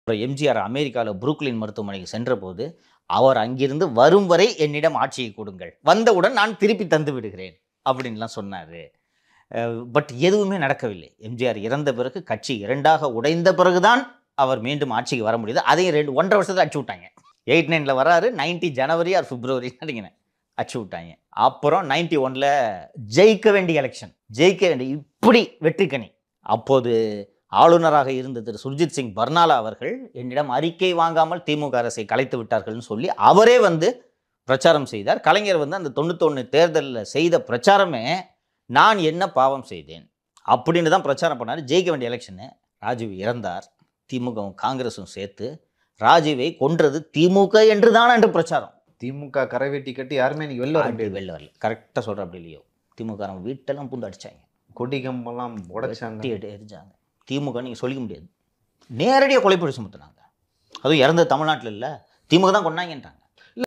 அப்புறம் எம்ஜிஆர் அமெரிக்காவில் புரூக்லின் மருத்துவமனைக்கு சென்றபோது, அவர் அங்கிருந்து வரும் வரை என்னிடம் ஆட்சியை கொடுங்கள். வந்தவுடன் நான் திருப்பி தந்து விடுகிறேன் அப்படின்லாம் சொன்னாரு. பட் எதுவுமே நடக்கவில்லை. எம்ஜிஆர் இறந்த பிறகு கட்சி 2ஆக உடைந்த பிறகு தான் அவர் மீண்டும் ஆட்சிக்கு வர முடியுது. அதையும் 1½ வருஷத்துல அடிச்சு விட்டாங்க. 89ல வராரு. 90 ஜனவரி ஆர் பிப்ரவரி நினைக்கிறேன் அடிச்சு விட்டாங்க. அப்புறம் 91ல ஜெயிக்க வேண்டிய எலெக்ஷன். ஜெயிக்க வேண்டிய இப்படி வெற்றிக்கனி. அப்போது ஆளுநராக இருந்த திரு சுர்ஜித் சிங் பர்னாலா அவர்கள் என்னிடம் அறிக்கை வாங்காமல் திமுக அரசை கலைத்து விட்டார்கள்னு சொல்லி அவரே வந்து பிரச்சாரம் செய்தார். கலைஞர் வந்து அந்த 91 தேர்தலில் செய்த பிரச்சாரமே நான் என்ன பாவம் செய்தேன் அப்படின்னு தான் பிரச்சாரம் பண்ணார். ஜெயிக்க வேண்டிய எலெக்ஷனு. ராஜீவ் இறந்தார். திமுகவும் காங்கிரஸும் சேர்த்து ராஜீவை கொன்றது திமுக என்று தான் என்று பிரச்சாரம். திமுக கரை வெட்டி கட்டி யாருமே இன்னைக்கு வெளில வரல. கரெக்டாக சொல்கிற அப்படி இல்லையோ. திமுக வீட்டெல்லாம் பூந்து அடித்தாங்க. கொடி கம்பெல்லாம் உடைச்சாங்க, எரிஞ்சாங்க. திமுக நீங்கள் சொல்லிக்க முடியாது. நேரடியாக கொலைப்பழி சுமத்துனாங்க. அதுவும் இறந்தது தமிழ்நாட்டில் இல்லை, திமுக தான் கொண்டாங்கன்றாங்க.